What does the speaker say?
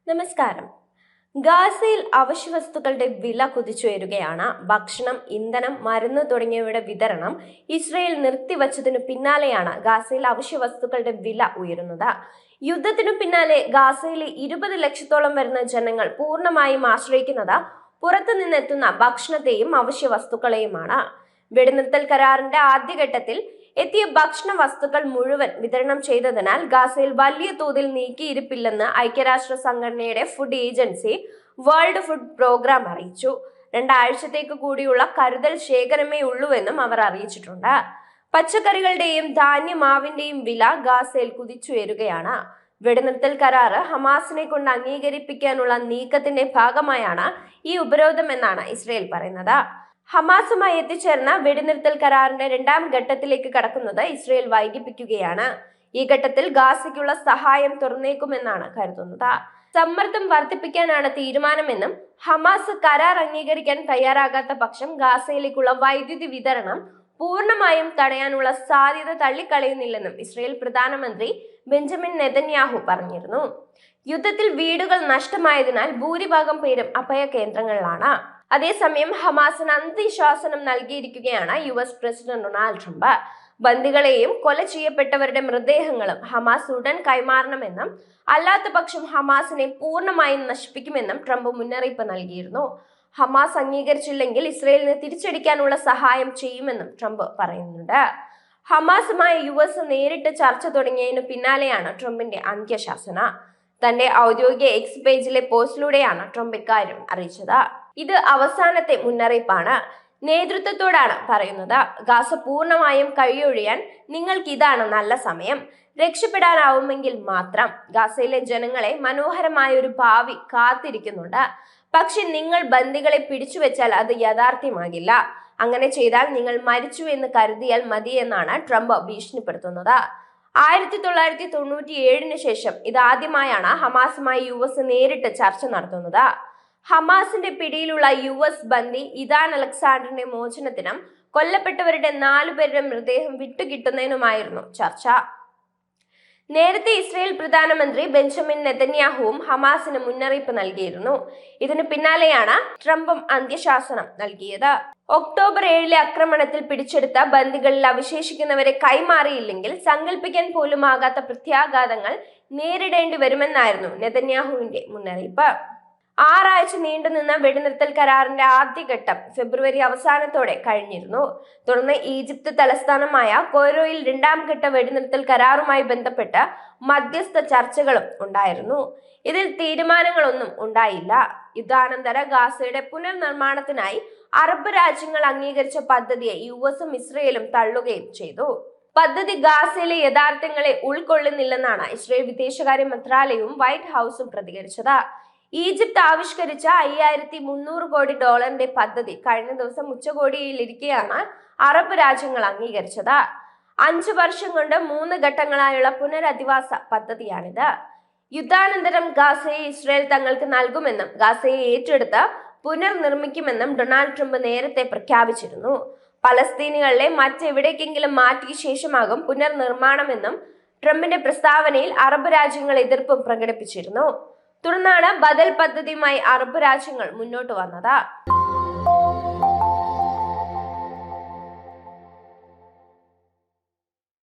നമസ്കാരം. ഗാസയിൽ അവശ്യവസ്തുക്കളുടെ വില കുതിച്ചുയരുകയാണ്. ഭക്ഷണം, ഇന്ധനം, മരുന്ന് തുടങ്ങിയവയുടെ വിതരണം ഇസ്രയേൽ നിർത്തിവച്ചതിനു പിന്നാലെയാണ് ഗാസയിൽ അവശ്യവസ്തുക്കളുടെ വില ഉയരുന്നത്. യുദ്ധത്തിനു പിന്നാലെ ഗാസയിലെ 20 ലക്ഷത്തോളം വരുന്ന ജനങ്ങൾ പൂർണ്ണമായും ആശ്രയിക്കുന്നത് പുറത്തുനിന്നെത്തുന്ന ഭക്ഷണത്തെയും അവശ്യവസ്തുക്കളെയുമാണ്. വെടിനിർത്തൽ കരാറിന്റെ ആദ്യഘട്ടത്തിൽ എത്തിയ ഭക്ഷണ വസ്തുക്കൾ മുഴുവൻ വിതരണം ചെയ്തതിനാൽ ഗാസയിൽ വലിയ തോതിൽ നീക്കിയിരിപ്പില്ലെന്ന് ഐക്യരാഷ്ട്ര സംഘടനയുടെ food agency world food programme അറിയിച്ചു. 2 ആഴ്ചത്തേക്ക് കൂടിയുള്ള കരുതൽ ശേഖരമേ ഉള്ളൂവെന്നും അവർ അറിയിച്ചിട്ടുണ്ട്. പച്ചക്കറികളുടെയും ധാന്യമാവിന്റെയും വില ഗാസയിൽ കുതിച്ചുയരുകയാണ്. വെടിനിർത്തൽ കരാറ് ഹമാസിനെ കൊണ്ട് അംഗീകരിപ്പിക്കാനുള്ള നീക്കത്തിന്റെ ഭാഗമായാണ് ഈ ഉപരോധം എന്നാണ് ഇസ്രയേൽ പറയുന്നത്. ഹമാസുമായി എത്തിച്ചേർന്ന വെടിനിർത്തൽ കരാറിന്റെ 2ാം ഘട്ടത്തിലേക്ക് കടക്കുന്നത് ഇസ്രയേൽ വൈകിപ്പിക്കുകയാണ്. ഈ ഘട്ടത്തിൽ ഗാസയ്ക്കുള്ള സഹായം തുറന്നേക്കുമെന്നാണ് കരുതുന്നത്. സമ്മർദ്ദം വർദ്ധിപ്പിക്കാനാണ് തീരുമാനമെന്നും ഹമാസ് കരാർ അംഗീകരിക്കാൻ തയ്യാറാകാത്ത പക്ഷം ഗാസയിലേക്കുള്ള വൈദ്യുതി വിതരണം പൂർണ്ണമായും തടയാനുള്ള സാധ്യത തള്ളിക്കളയുന്നില്ലെന്നും ഇസ്രയേൽ പ്രധാനമന്ത്രി ബെഞ്ചമിൻ നെതന്യാഹു പറഞ്ഞിരുന്നു. യുദ്ധത്തിൽ വീടുകൾ നഷ്ടമായതിനാൽ ഭൂരിഭാഗം പേരും അഭയ കേന്ദ്രങ്ങളിലാണ്. അതേസമയം ഹമാസിന് അന്ത്യശാസനം നൽകിയിരിക്കുകയാണ് US പ്രസിഡന്റ് ഡൊണാൾഡ് ട്രംപ്. ബന്ദികളെയും കൊല ചെയ്യപ്പെട്ടവരുടെ മൃതദേഹങ്ങളും ഹമാസ് ഉടൻ കൈമാറണമെന്നും അല്ലാത്ത പക്ഷം ഹമാസിനെ പൂർണ്ണമായും നശിപ്പിക്കുമെന്നും ട്രംപ് മുന്നറിയിപ്പ് നൽകിയിരുന്നു. ഹമാസ് അംഗീകരിച്ചില്ലെങ്കിൽ ഇസ്രയേലിന് തിരിച്ചടിക്കാനുള്ള സഹായം ചെയ്യുമെന്നും ട്രംപ് പറയുന്നുണ്ട്. ഹമാസുമായി US നേരിട്ട് ചർച്ച തുടങ്ങിയതിനു പിന്നാലെയാണ് ട്രംപിന്റെ അന്ത്യശാസന. തന്റെ ഔദ്യോഗിക എക്സ് പേജിലെ പോസ്റ്റിലൂടെയാണ് ട്രംപ് ഇക്കാര്യം അറിയിച്ചത്. ഇത് അവസാനത്തെ മുന്നറിയിപ്പാണ്. നേതൃത്വത്തോടാണ് പറയുന്നത്. ഗാസ പൂർണ്ണമായും കഴിയൊഴിയാൻ നിങ്ങൾക്ക് ഇതാണ് നല്ല സമയം. രക്ഷപ്പെടാനാവുമെങ്കിൽ മാത്രം. ഗാസയിലെ ജനങ്ങളെ മനോഹരമായ ഒരു ഭാവി കാത്തിരിക്കുന്നുണ്ട്. പക്ഷെ നിങ്ങൾ ബന്ദികളെ പിടിച്ചു വെച്ചാൽ അത് യാഥാർത്ഥ്യമാകില്ല. അങ്ങനെ ചെയ്താൽ നിങ്ങൾ മരിച്ചു എന്ന് കരുതിയാൽ മതിയെന്നാണ് ട്രംപ് ഭീഷണിപ്പെടുത്തുന്നത്. 1997 ശേഷം ഇതാദ്യമായാണ് ഹമാസുമായി US നേരിട്ട് ചർച്ച നടത്തുന്നത്. ഹമാസിന്റെ പിടിയിലുള്ള US ബന്ദി ഇദാൻ അലക്സാണ്ടറിന്റെ മോചനത്തിനും കൊല്ലപ്പെട്ടവരുടെ 4 പേരുടെ മൃതദേഹം വിട്ടുകിട്ടുന്നതിനുമായിരുന്നു ചർച്ച. നേരത്തെ ഇസ്രയേൽ പ്രധാനമന്ത്രി ബെഞ്ചമിൻ നെതന്യാഹുവും ഹമാസിന് മുന്നറിയിപ്പ് നൽകിയിരുന്നു. ഇതിനു പിന്നാലെയാണ് ട്രംപും അന്ത്യശാസനം നൽകിയത്. ഒക്ടോബർ 7 ആക്രമണത്തിൽ പിടിച്ചെടുത്ത ബന്ദികളിൽ അവശേഷിക്കുന്നവരെ കൈമാറിയില്ലെങ്കിൽ സങ്കല്പിക്കാൻ പോലുമാകാത്ത പ്രത്യാഘാതങ്ങൾ നേരിടേണ്ടി വരുമെന്നായിരുന്നു നെതന്യാഹുവിന്റെ മുന്നറിയിപ്പ്. 6 ആഴ്ച നീണ്ടുനിന്ന വെടിനിർത്തൽ കരാറിന്റെ ആദ്യഘട്ടം ഫെബ്രുവരി അവസാനത്തോടെ കഴിഞ്ഞിരുന്നു. തുടർന്ന് ഈജിപ്ത് തലസ്ഥാനമായ കൊയ്റോയിൽ 2ാം ഘട്ട വെടിനിർത്തൽ കരാറുമായി ബന്ധപ്പെട്ട് മധ്യസ്ഥ ചർച്ചകളും ഉണ്ടായിരുന്നു. ഇതിൽ തീരുമാനങ്ങളൊന്നും ഉണ്ടായില്ല. യുദ്ധാനന്തര ഗാസയുടെ പുനർനിർമ്മാണത്തിനായി അറബ് രാജ്യങ്ങൾ അംഗീകരിച്ച പദ്ധതിയെ USഉം ഇസ്രയേലും തള്ളുകയും ചെയ്തു. പദ്ധതി ഗാസയിലെ യഥാർത്ഥങ്ങളെ ഉൾക്കൊള്ളുന്നില്ലെന്നാണ് ഇസ്രയേൽ വിദേശകാര്യ മന്ത്രാലയവും വൈറ്റ് ഹൗസും പ്രതികരിച്ചത്. ഈജിപ്ത് ആവിഷ്കരിച്ച $5300 കോടി പദ്ധതി കഴിഞ്ഞ ദിവസം ഉച്ചകോടിയിലിരിക്കെയാണ് അറബ് രാജ്യങ്ങൾ അംഗീകരിച്ചത്. 5 വർഷം കൊണ്ട് 3 ഘട്ടങ്ങളായുള്ള പുനരധിവാസ പദ്ധതിയാണിത്. യുദ്ധാനന്തരം ഗാസയെ ഇസ്രയേൽ തങ്ങൾക്ക് നൽകുമെന്നും ഗാസയെ ഏറ്റെടുത്ത് പുനർനിർമ്മിക്കുമെന്നും ഡൊണാൾഡ് ട്രംപ് നേരത്തെ പ്രഖ്യാപിച്ചിരുന്നു. പലസ്തീനികളെ മറ്റെവിടേക്കെങ്കിലും മാറ്റിയ ശേഷമാകും പുനർനിർമ്മാണമെന്നും ട്രംപിന്റെ പ്രസ്താവനയിൽ അറബ് രാജ്യങ്ങൾ എതിർപ്പും പ്രകടിപ്പിച്ചിരുന്നു. തുടർന്നാണ് ബദൽ പദ്ധതിയുമായി അറബ് രാജ്യങ്ങൾ മുന്നോട്ട് വന്നത്.